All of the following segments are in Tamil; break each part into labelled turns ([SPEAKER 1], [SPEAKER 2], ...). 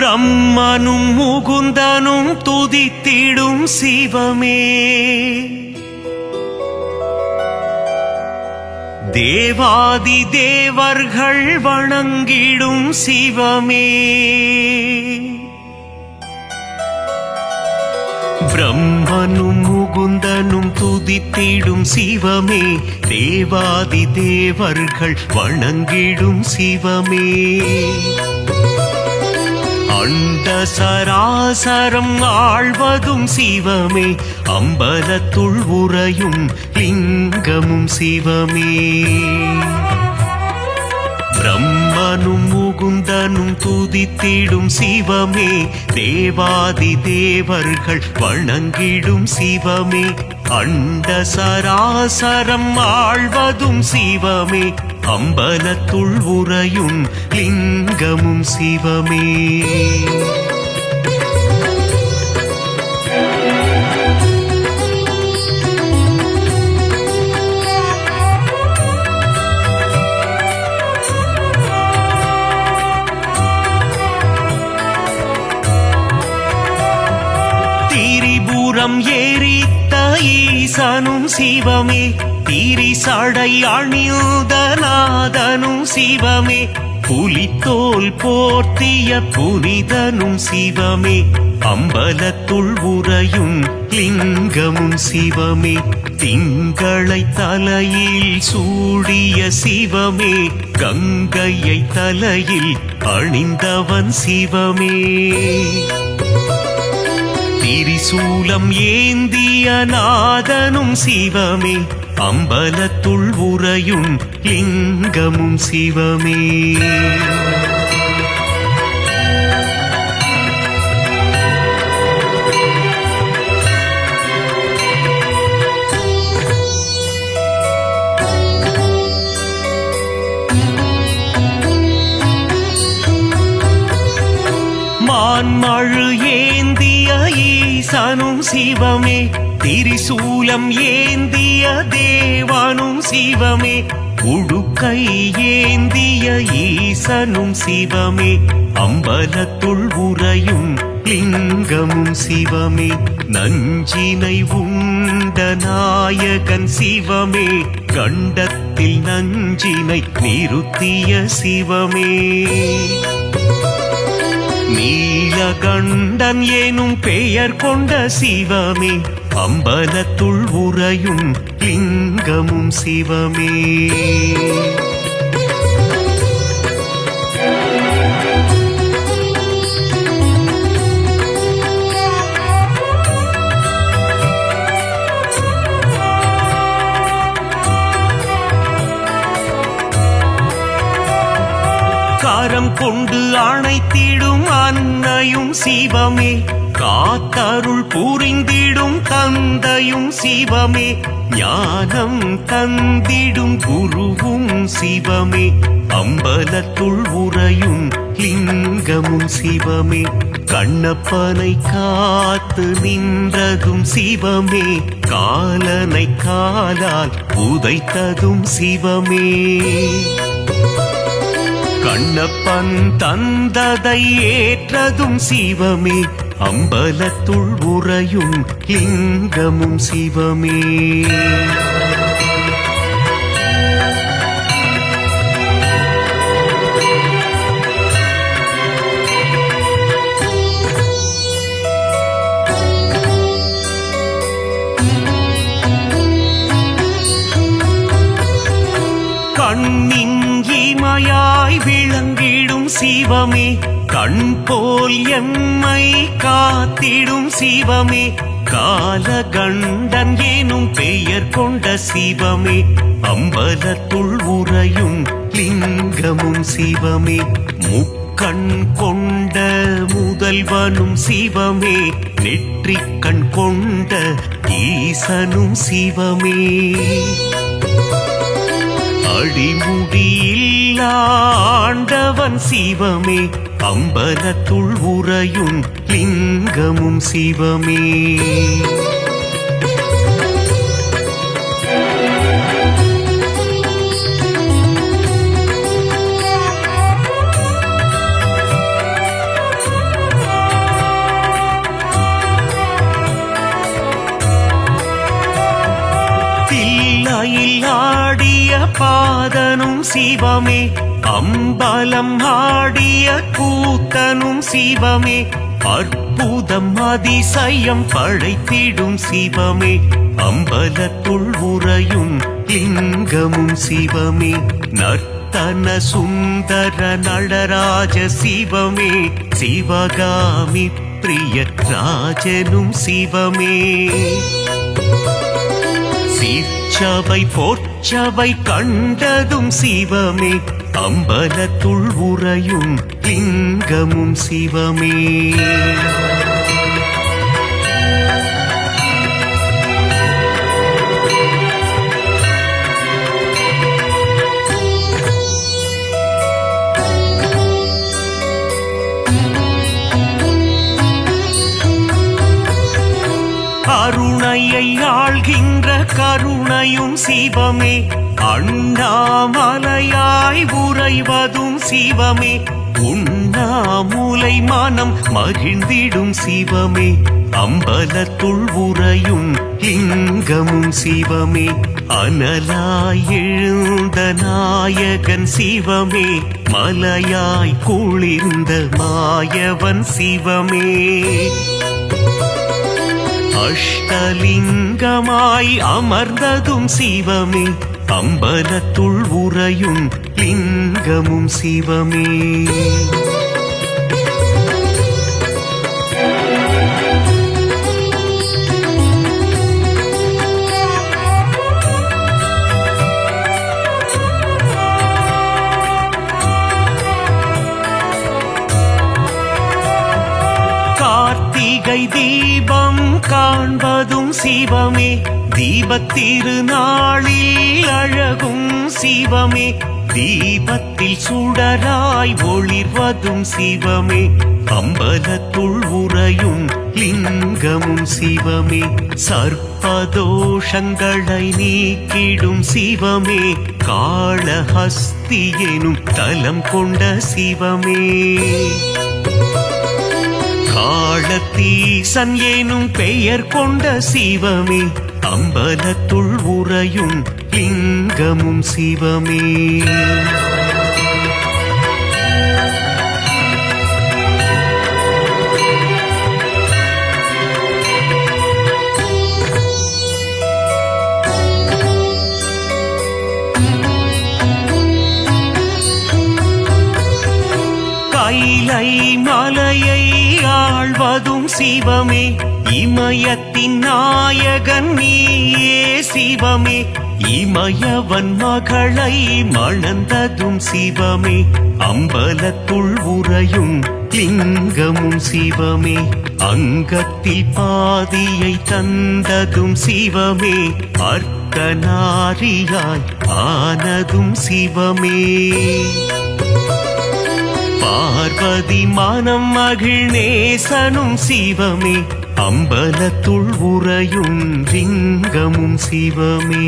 [SPEAKER 1] பிரம்மனும் முகுந்தனும் துதித்திடும் சிவமே, தேவாதி தேவர்கள் வணங்கிடும் சிவமே, பிரம்மனும் முகுந்தனும் துதித்திடும் சிவமே, தேவாதி தேவர்கள் வணங்கிடும் சிவமே, அண்ட சராசரம் ஆழ்வதும் சிவமே, அம்பலத்துள் உறையும் லிங்கமும் சிவமே, பிரம்மனும் முகுந்தனும் துதித்திடும் சிவமே, தேவாதி தேவர்கள் வணங்கிடும் சிவமே, அண்ட சராசரம் ஆழ்வதும் சிவமே, அம்பலத்துள் உறையும் லிங்கமும் சிவமே, திரிபுரம் எரித்த ஈசனும் சிவமே, திரிசடை அணிந்த நாதனும் சிவமே, புலித்தோல் போர்த்திய புனிதனும் சிவமே, அம்பலத்துள் உறையும் லிங்கமும் சிவமே, திங்களை தலையில் சூடிய சிவமே, கங்கையை தலையில் அணிந்தவன் சிவமே, திரிசூலம் ஏந்திய நாதனும் சிவமே, அம்பலத்துள் உறையும் லிங்கமும் சிவமே, மான்மழு ஏந்திய ஈசனும் சிவமே, திரிசூலம் ஏந்திய தேவானும் சிவமே, உடுக்கை ஏந்திய ஈசனும் சிவமே, அம்பலத்துள் உறையும் லிங்கமும் சிவமே, நஞ்சினை உண்ட நாயகன் சிவமே, கண்டத்தில் நஞ்சினை நிறுத்திய சிவமே, நீலகண்டன் எனும் பெயர் கொண்ட சிவமே, அம்பலத்துள் உறையும் லிங்கமும் சிவமே, கரம் கொண்டு அணைத்திடும் அன்னையும் சிவமே, காத்தருள் புரிந்திடும் தந்தையும் சிவமே, ஞானம் தந்திடும் குருவும் சிவமே, அம்பலத்துள் உறையும் லிங்கமும் சிவமே, கண்ணப்பனை காத்து நின்றதும் சிவமே, காலனை காலால் உதைத்ததும் சிவமே, கண்ணப்பன் தந்ததை ஏற்றதும் சிவமே, அம்பலத்துள் உறையும் லிங்கமும் சிவமே, கண்ணின் இமையாய் விளங்கிடும் சிவமே, கண் போல் எம்மை காத்திடும் சிவமே, காலகண்டன் எனும் பெயர் கொண்ட சிவமே, அம்பலத்துள் உறையும் லிங்கமும் சிவமே, முக்கண் கொண்ட முதல்வனும் சிவமே, நெற்றிக்கண் கொண்ட ஈசனும் சிவமே, அடிமுடியில் ஆண்டவன் சிவமே, அம்பலத்துள் உறையும் லிங்கமும் சிவமே, மயில் ஆடிய பாதனும் சிவமே அம்பலம் ஆடிய கூத்தனும் சிவமே அற்புதம் அதிசயம் படைத்திடும் சிவமே அம்பலத்துள் உறையும் லிங்கமும் சிவமே நர்த்தன சுந்தர நடராஜ சிவமே சிவகாமி பிரிய ராஜனும் சிவமே சிற்சபை பொற்சபை கண்டதும் சிவமே அம்பலத்துள் உறையும் லிங்கமும் சிவமே கருணையை ஆள்கின்ற கருணையும் சிவமே அண்ணாமலையாய் உறைவதும் சிவமே உண்ணாமுலை மனம் மகிழ்ந்திடும் சிவமே அம்பலத்துள் உறையும் லிங்கமும் சிவமே அனலாய் எழுந்த நாயகன் சிவமே மலையாய் குளிர்ந்த மாயவன் சிவமே அஷ்டலிங்கமாய் அமர்ந்ததும் சிவமே அம்பலத்துள் உறையும் லிங்கமும் சிவமே கார்த்திகை தீபம் காண்பதும் சிவமே தீபத்திருநாளில் அழகும் சிவமே தீபத்தில் சுடராய் ஒளிர்வதும் சிவமே அம்பலத்துள் உறையும் லிங்கமும் சிவமே சர்ப்பதோஷங்களை நீக்கிடும் சிவமே காளஹஸ்தி எனும் தலம் கொண்ட சிவமே காளத்தீசன் எனும் பெயர் கொண்ட சிவமே அம்பலத்துள் உறையும் லிங்கமும் சிவமே கைலை மலையை ஆழ்வதும் சிவமே இமயத்தின் நாயகன் நீயே சிவமே இமயவன் மகளை மணந்ததும் சிவமே அம்பலத்துள் உறையும் லிங்கமும் சிவமே அங்கத்தில் பாதியை தந்ததும் சிவமே அர்த்தநாரியாய் ஆனதும் சிவமே பார்வதி மனம் மகிழ்நேசனும் சிவமே அம்பலத்துள் உறையும் லிங்கமும் சிவமே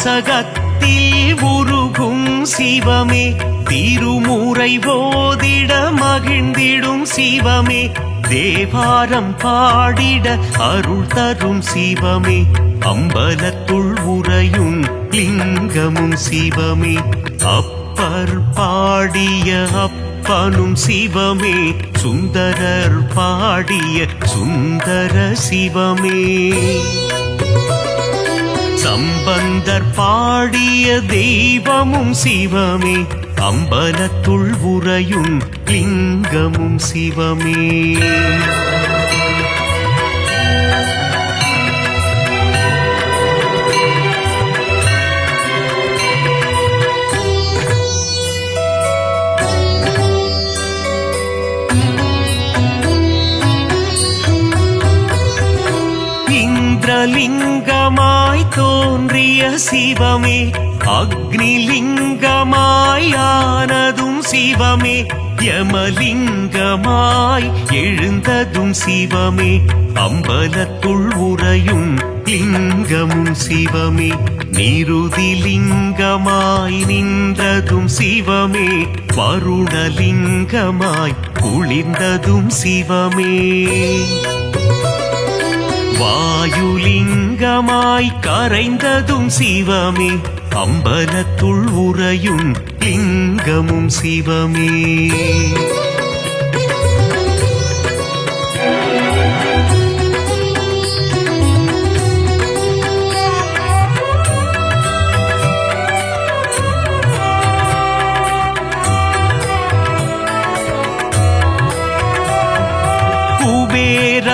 [SPEAKER 1] திருவாசகத்தில் உருகும் சிவமே திருமுறை ஓதிட மகிழ்ந்திடும் சிவமே தேவாரம் பாடிட அருள் தரும் சிவமே அம்பலத்துள் உறையும் லிங்கமும் சிவமே அப்பர் பாடிய அப்பனும் சிவமே சுந்தரர் பாடிய சுந்தர சிவமே சம்பந்தர் பாடிய தெய்வமும் சிவமே அம்பலத்துள் உறையும் லிங்கமும் சிவமே இந்திரலிங்கமாய் தோன்றிய சிவமே அக்னிலிங்கமாய் ஆனதும் சிவமே யமலிங்கமாய் எழுந்ததும் சிவமே அம்பலத்துள் உறையும் லிங்கமும் சிவமே நிருதிலிங்கமாய் நின்றதும் சிவமே வருணலிங்கமாய் குளிர்ந்ததும் சிவமே வாயுலிங்கமாய் கரைந்ததும் சிவமே அம்பலத்துள் உறையும் லிங்கமும் சிவமே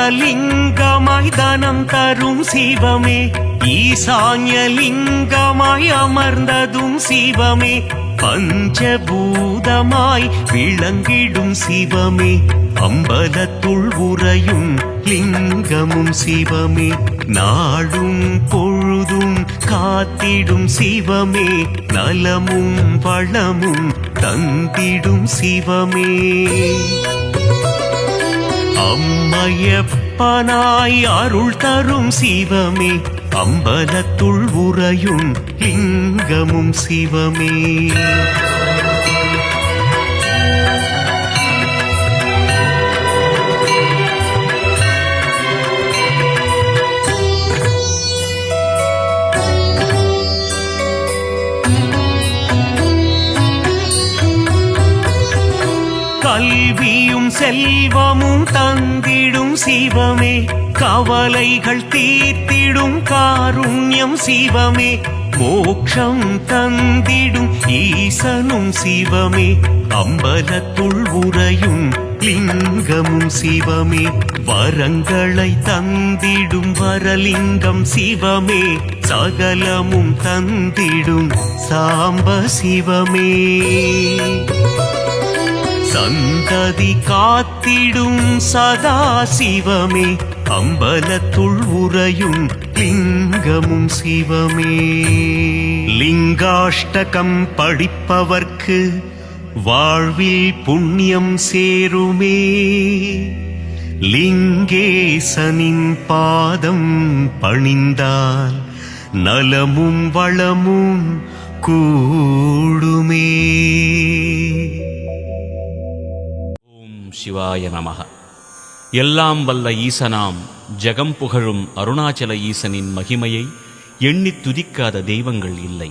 [SPEAKER 1] குபேரலிங்கமாய் தனம் தரும் சிவமே ஈசான்யலிங்கமாய் அமர்ந்ததும் சிவமே பஞ்சபூதமாய் விளங்கிடும் சிவமே அம்பலத்துள் உறையும் லிங்கமும் சிவமே நாடும் பொழுதும் காத்திடும் சிவமே நலமும் வளமும் தந்திடும் சிவமே அம்மையப்பனாய் அருள் தரும் சிவமே அம்பலத்துள் உறையும் லிங்கமும் சிவமே கல்வியும் செல்வமும் தந்திடும் சிவமே கவலைகள் தீர்த்திடும் காருண்யம் சிவமே மோட்சம் தந்திடும் ஈசனும் சிவமே அம்பலத்துள் உறையும் லிங்கமும் சிவமே வரங்களை தந்திடும் வரலிங்கம் சிவமே சகலமும் தந்திடும் சாம்ப சிவமே சந்ததி காத்திடும் சதா சிவமே அம்பலத்துள் உறையும் லிங்கமும் சிவமே லிங்காஷ்டகம் படிப்பவர்க்கு வாழ்வில் புண்ணியம் சேருமே லிங்கேசனின் பாதம் பணிந்தால் நலமும் வளமும் கூடுமே.
[SPEAKER 2] சிவாய நமக. எல்லாம் வல்ல ஈசனாம் ஜகம் புகழும் அருணாச்சல ஈசனின் மகிமையை எண்ணித் துதிக்காத தெய்வங்கள் இல்லை.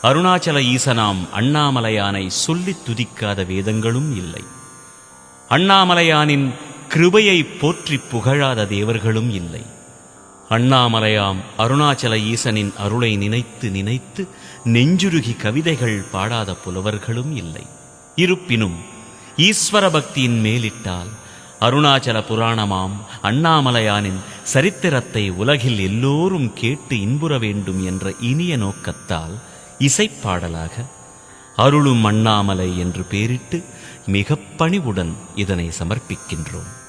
[SPEAKER 2] அருணாச்சல ஈசனாம் அண்ணாமலையானை சொல்லித் துதிக்காத வேதங்களும் இல்லை. அண்ணாமலையானின் கிருபையை போற்றி புகழாத தேவர்களும் இல்லை. அண்ணாமலையாம் அருணாச்சல ஈசனின் அருளை நினைத்து நினைத்து நெஞ்சுருகி கவிதைகள் பாடாத புலவர்களும் இல்லை. இருப்பினும் ஈஸ்வர பக்தியின் மேலிட்டால் அருணாச்சல புராணமாம் அண்ணாமலையானின் சரித்திரத்தை உலகில் எல்லோரும் கேட்டு இன்புற வேண்டும் என்ற இனிய நோக்கத்தால் இசைப்பாடலாக அருளும் அண்ணாமலை என்று பேரிட்டு மிகப் பணிவுடன் இதனை சமர்ப்பிக்கின்றோம்.